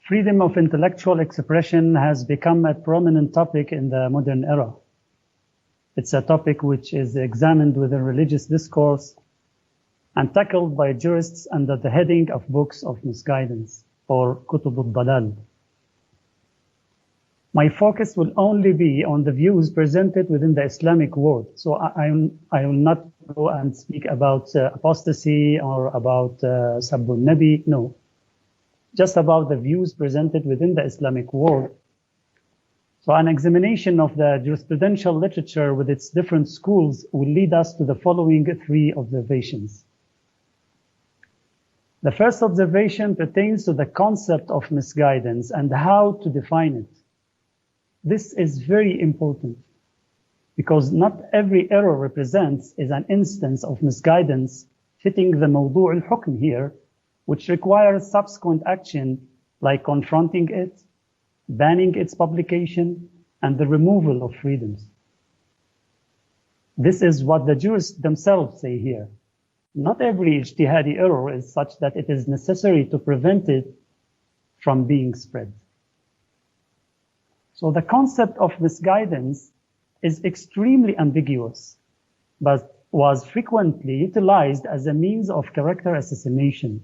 Freedom of intellectual expression has become a prominent topic in the modern era. It's a topic which is examined within religious discourse and tackled by jurists under the heading of books of misguidance or kutub al-dalal. My focus will only be on the views presented within the Islamic world. So I will not go and speak about apostasy or about Sabbul Nabi, no. Just about the views presented within the Islamic world. So an examination of the jurisprudential literature with its different schools will lead us to the following three observations. The first observation pertains to the concept of misguidance and how to define it. This is very important because not every error represents is an instance of misguidance fitting the mawdu' al-hukm here, which requires subsequent action like confronting it, banning its publication, and the removal of freedoms. This is what the jurists themselves say here. Not every ijtihadi error is such that it is necessary to prevent it from being spread. So the concept of misguidance is extremely ambiguous, but was frequently utilized as a means of character assassination.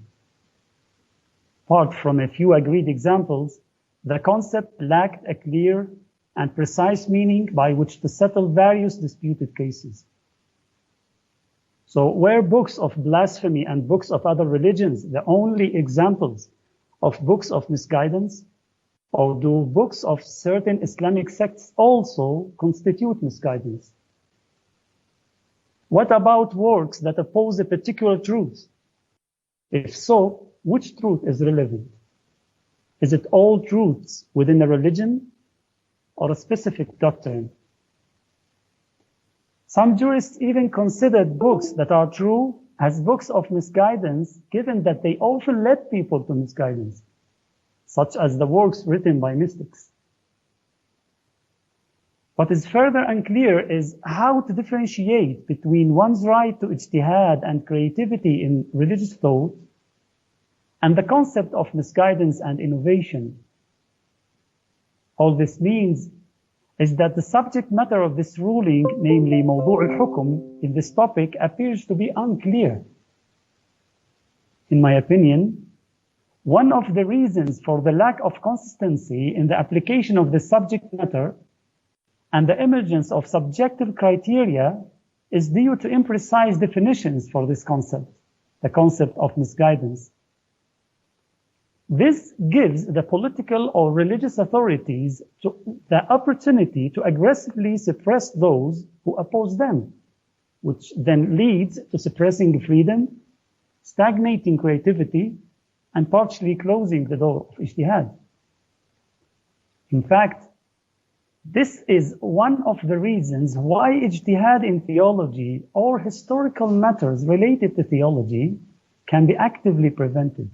Apart from a few agreed examples, the concept lacked a clear and precise meaning by which to settle various disputed cases. So were books of blasphemy and books of other religions the only examples of books of misguidance? Or do books of certain Islamic sects also constitute misguidance? What about works that oppose a particular truth? If so, which truth is relevant? Is it all truths within a religion or a specific doctrine? Some jurists even considered books that are true as books of misguidance, given that they often led people to misguidance, such as the works written by mystics. What is further unclear is how to differentiate between one's right to ijtihad and creativity in religious thought and the concept of misguidance and innovation. All this means is that the subject matter of this ruling, namely mawdu' al-hukm, in this topic appears to be unclear. In my opinion, one of the reasons for the lack of consistency in the application of the subject matter and the emergence of subjective criteria is due to imprecise definitions for this concept, the concept of misguidance. This gives the political or religious authorities the opportunity to aggressively suppress those who oppose them, which then leads to suppressing freedom, stagnating creativity, and partially closing the door of ijtihad. In fact, this is one of the reasons why ijtihad in theology or historical matters related to theology can be actively prevented.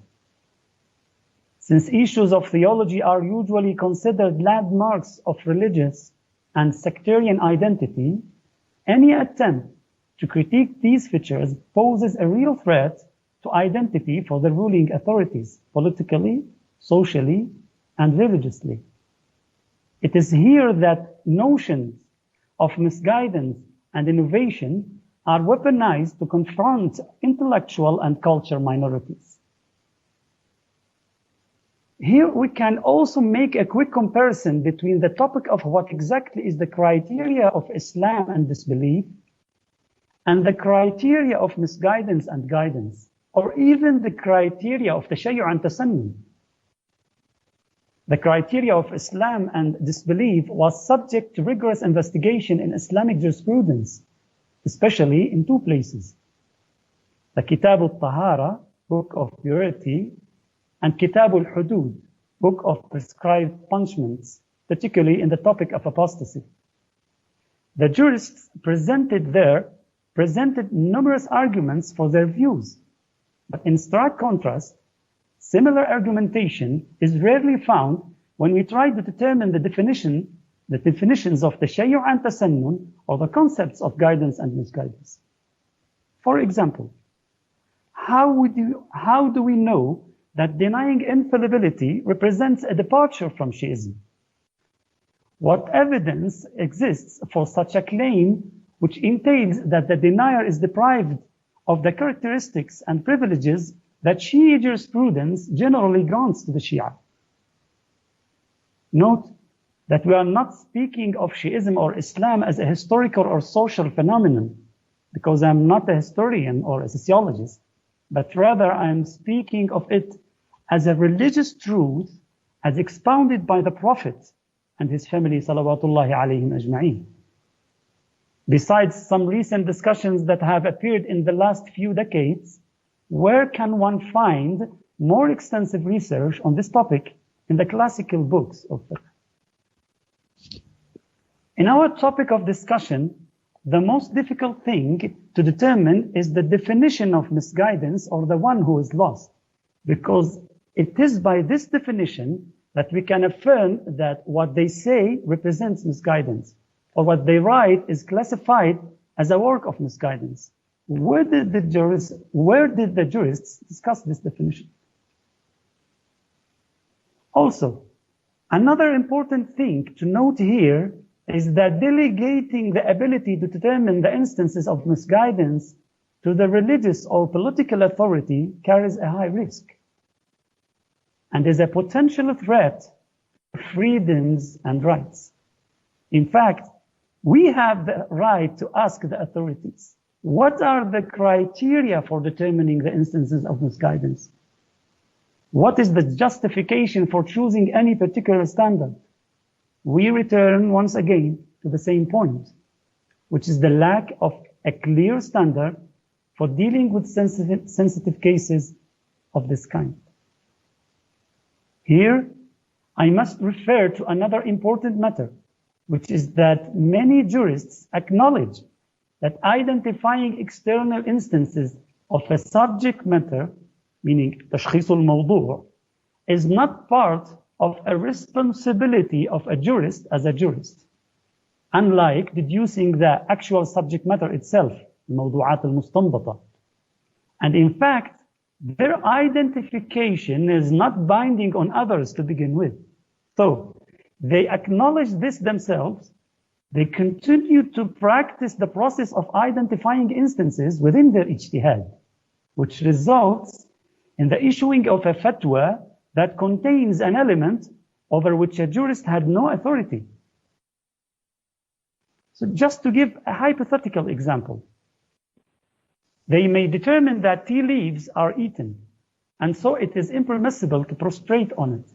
Since issues of theology are usually considered landmarks of religious and sectarian identity, any attempt to critique these features poses a real threat to identity for the ruling authorities, politically, socially, and religiously. It is here that notions of misguidance and innovation are weaponized to confront intellectual and cultural minorities. Here we can also make a quick comparison between the topic of what exactly is the criteria of Islam and disbelief and the criteria of misguidance and guidance, or even the criteria of tashayyuʼ and tasannun. The criteria of Islam and disbelief was subject to rigorous investigation in Islamic jurisprudence, especially in two places: the Kitab al-Tahara, Book of Purity, and Kitab al-Hudud, Book of Prescribed Punishments, particularly in the topic of apostasy. The jurists presented numerous arguments for their views, but in stark contrast, similar argumentation is rarely found when we try to determine the definitions of tashayyuʼ and tasannun, or the concepts of guidance and misguidance. For example, how do we know that denying infallibility represents a departure from Shiism. What evidence exists for such a claim, which entails that the denier is deprived of the characteristics and privileges that Shia jurisprudence generally grants to the Shia? Note that we are not speaking of Shiism or Islam as a historical or social phenomenon, because I'm not a historian or a sociologist, but rather I am speaking of it as a religious truth as expounded by the Prophet and his family, salawatullahi alayhim ajma'in. Besides some recent discussions that have appeared in the last few decades, where can one find more extensive research on this topic in the classical books of fiqh? In our topic of discussion, the most difficult thing to determine is the definition of misguidance, or the one who is lost, because it is by this definition that we can affirm that what they say represents misguidance, or what they write is classified as a work of misguidance. Where did the jurists discuss this definition? Also, another important thing to note here is that delegating the ability to determine the instances of misguidance to the religious or political authority carries a high risk and is a potential threat to freedoms and rights. In fact, we have the right to ask the authorities, what are the criteria for determining the instances of misguidance? What is the justification for choosing any particular standard? We return once again to the same point, which is the lack of a clear standard for dealing with sensitive cases of this kind. Here, I must refer to another important matter, which is that many jurists acknowledge that identifying external instances of a subject matter, meaning تشخيص الموضوع, is not part of a responsibility of a jurist as a jurist, unlike deducing the actual subject matter itself, الموضوعات المستنبطة. And in fact, their identification is not binding on others to begin with. So, they acknowledge this themselves. They continue to practice the process of identifying instances within their ijtihad, which results in the issuing of a fatwa that contains an element over which a jurist had no authority. So just to give a hypothetical example, they may determine that tea leaves are eaten, and so it is impermissible to prostrate on it.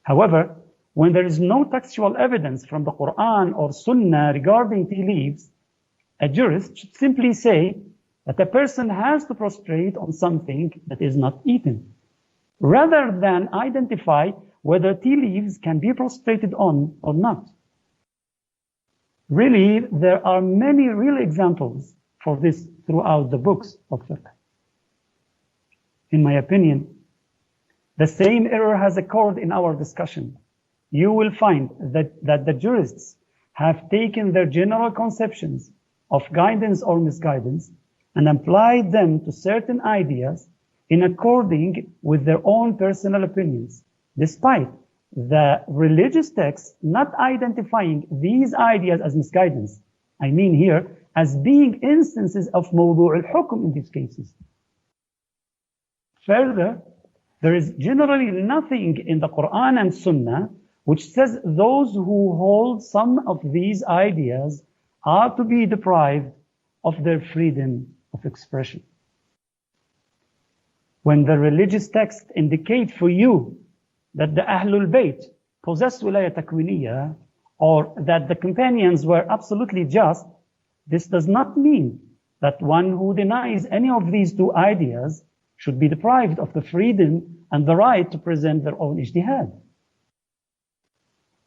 However, when there is no textual evidence from the Quran or Sunnah regarding tea leaves, a jurist should simply say that a person has to prostrate on something that is not eaten, rather than identify whether tea leaves can be prostrated on or not. Really, there are many real examples for this throughout the books of fiqh. In my opinion, the same error has occurred in our discussion. You will find that the jurists have taken their general conceptions of guidance or misguidance and applied them to certain ideas in according with their own personal opinions, despite the religious texts not identifying these ideas as misguidance. I mean here, as being instances of mawdu' al-hukm in these cases. Further, there is generally nothing in the Quran and Sunnah which says those who hold some of these ideas are to be deprived of their freedom of expression. When the religious texts indicate for you that the Ahlul Bayt possessed wilayah takwiniyah, or that the companions were absolutely just, this does not mean that one who denies any of these two ideas should be deprived of the freedom and the right to present their own ijtihad.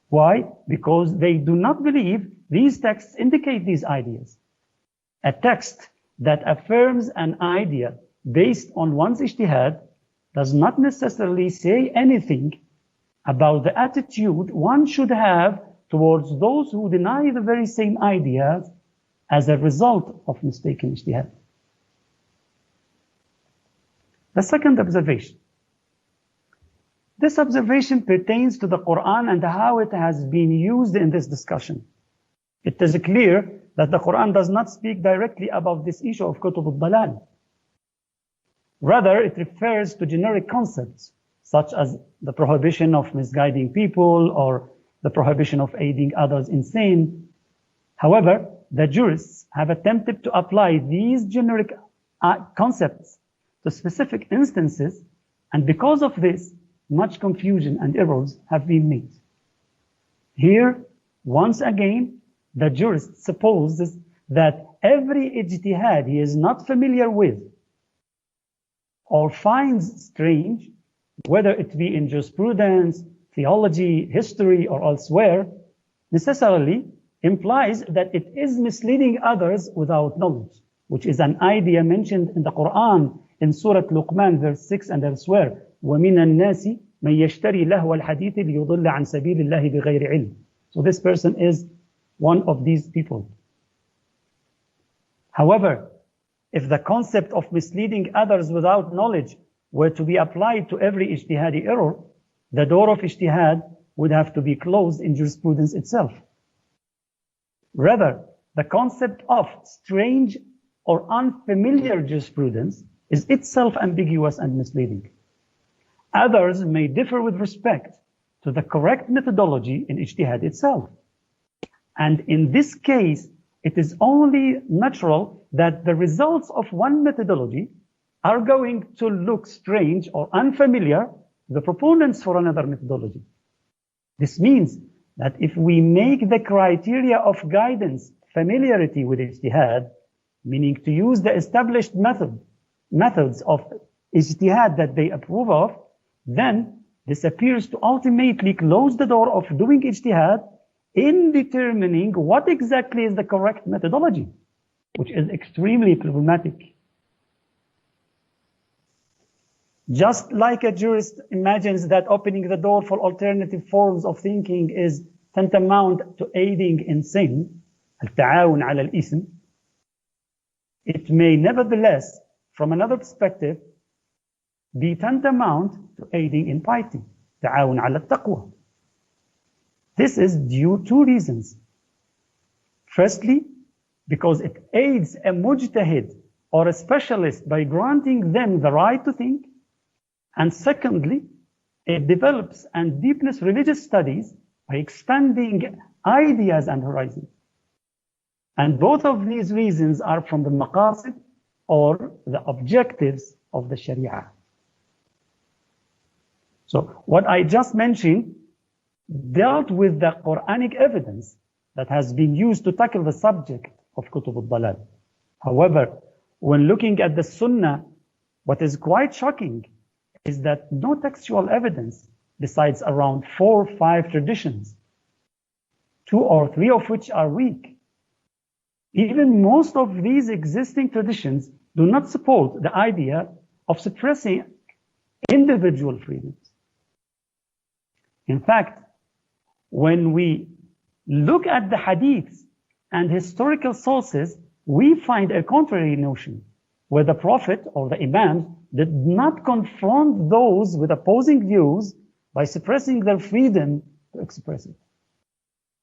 Why? Because they do not believe these texts indicate these ideas. A text that affirms an idea based on one's ijtihad does not necessarily say anything about the attitude one should have towards those who deny the very same ideas as a result of mistaken ijtihad. The second observation This observation pertains to the Quran and how it has been used in this discussion. It is clear that the Quran does not speak directly about this issue of kutub al-dalal. Rather, it refers to generic concepts, such as the prohibition of misguiding people or the prohibition of aiding others in sin. However, the jurists have attempted to apply these generic concepts to specific instances, and because of this, much confusion and errors have been made. Here, once again, the jurist supposes that every ijtihad he is not familiar with or finds strange, whether it be in jurisprudence, theology, history, or elsewhere, necessarily implies that it is misleading others without knowledge, which is an idea mentioned in the Quran in Surah Luqman, verse 6 and elsewhere. وَمِنَ النَّاسِ مَنْ يَشْتَرِي لَهْوَ الْحَدِيثِ لِيُضِلَّ عَنْ سَبِيلِ اللَّهِ بِغَيْرِ عِلْمٍ. So this person is one of these people. However, if the concept of misleading others without knowledge were to be applied to every ijtihadi error, the door of ijtihad would have to be closed in jurisprudence itself. Rather, the concept of strange or unfamiliar jurisprudence is itself ambiguous and misleading. Others may differ with respect to the correct methodology in ijtihad itself. And in this case, it is only natural that the results of one methodology are going to look strange or unfamiliar to the proponents for another methodology. This means that if we make the criteria of guidance familiarity with ijtihad, meaning to use the established methods of ijtihad that they approve of, then this appears to ultimately close the door of doing ijtihad in determining what exactly is the correct methodology, which is extremely problematic. Just like a jurist imagines that opening the door for alternative forms of thinking is tantamount to aiding in sin, al-ta'awun ala al-ism, it may nevertheless, from another perspective, be tantamount to aiding in piety, ta'awun ala al-taqwa. This is due to two reasons. Firstly, because it aids a mujtahid or a specialist by granting them the right to think. And secondly, it develops and deepens religious studies by expanding ideas and horizons. And both of these reasons are from the maqasid or the objectives of the Sharia. So what I just mentioned dealt with the Quranic evidence that has been used to tackle the subject of kutub al-dalal. However, when looking at the Sunnah, what is quite shocking is that no textual evidence, besides around 4 or 5 traditions, 2 or 3 of which are weak. Even most of these existing traditions do not support the idea of suppressing individual freedoms. In fact, when we look at the hadiths and historical sources, we find a contrary notion, where the Prophet or the Imam did not confront those with opposing views by suppressing their freedom to express it.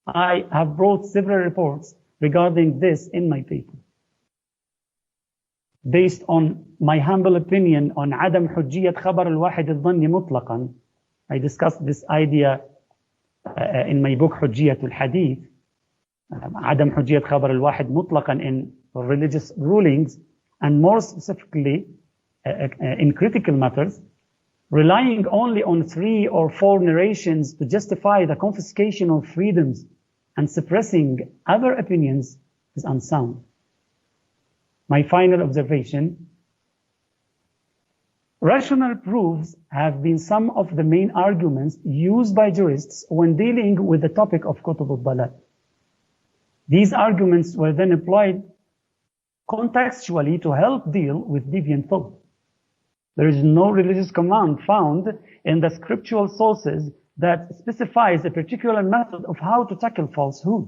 I have brought several reports regarding this in my paper. Based on my humble opinion on عدم حجية خبر الواحد الظني مطلقا, I discussed this idea in my book حجية الحديث, عدم حجية خبر الواحد مطلقا in religious rulings, and more specifically in critical matters, relying only on 3 or 4 narrations to justify the confiscation of freedoms and suppressing other opinions is unsound. My final observation: rational proofs have been some of the main arguments used by jurists when dealing with the topic of kutub al-dalal. These arguments were then applied contextually to help deal with deviant thought. There is no religious command found in the scriptural sources that specifies a particular method of how to tackle falsehood.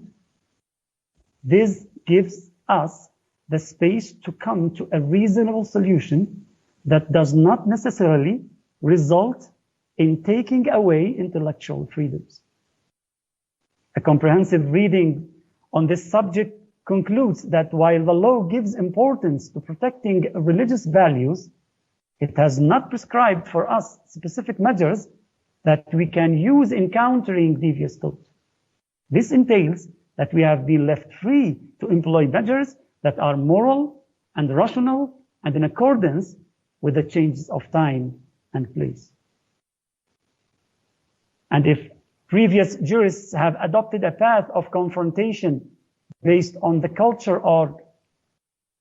This gives us the space to come to a reasonable solution that does not necessarily result in taking away intellectual freedoms. A comprehensive reading on this subject concludes that while the law gives importance to protecting religious values, it has not prescribed for us specific measures that we can use in countering devious thought. This entails that we have been left free to employ measures that are moral and rational and in accordance with the changes of time and place. And if previous jurists have adopted a path of confrontation based on the culture or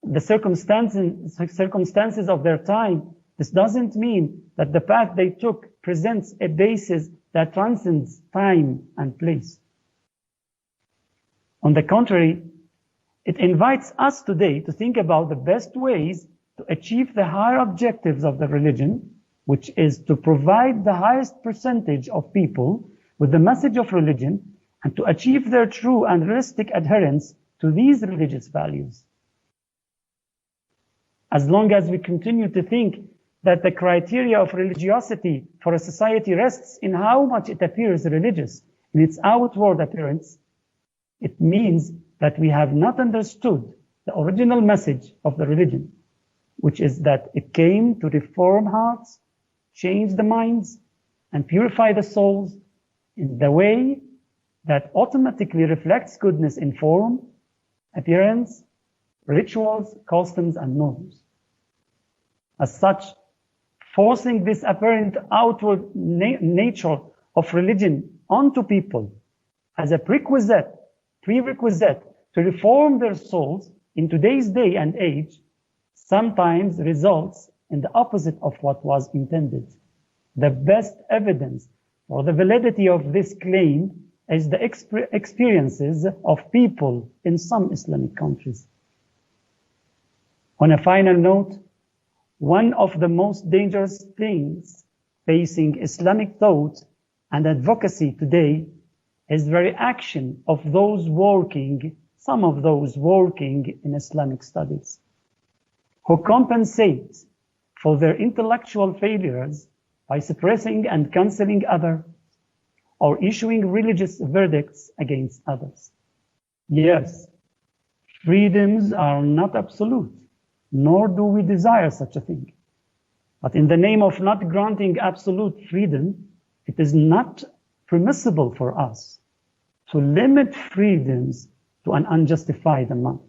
the circumstances of their time, this doesn't mean that the path they took presents a basis that transcends time and place. On the contrary, it invites us today to think about the best ways to achieve the higher objectives of the religion, which is to provide the highest percentage of people with the message of religion and to achieve their true and realistic adherence to these religious values. As long as we continue to think that the criteria of religiosity for a society rests in how much it appears religious in its outward appearance, it means that we have not understood the original message of the religion, which is that it came to reform hearts, change the minds, and purify the souls in the way that automatically reflects goodness in form, appearance, rituals, customs, and norms. As such, forcing this apparent outward nature of religion onto people as a prerequisite to reform their souls in today's day and age sometimes results in the opposite of what was intended. The best evidence for the validity of this claim is the experiences of people in some Islamic countries. On a final note, one of the most dangerous things facing Islamic thought and advocacy today is the reaction of some of those working in Islamic studies, who compensate for their intellectual failures by suppressing and canceling others or issuing religious verdicts against others. Yes, freedoms are not absolute, nor do we desire such a thing. But in the name of not granting absolute freedom, it is not permissible for us to limit freedoms to an unjustified amount.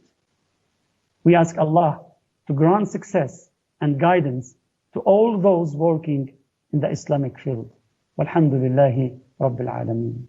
We ask Allah to grant success and guidance to all those working in the Islamic field. Walhamdulillahi Rabbil Alameen.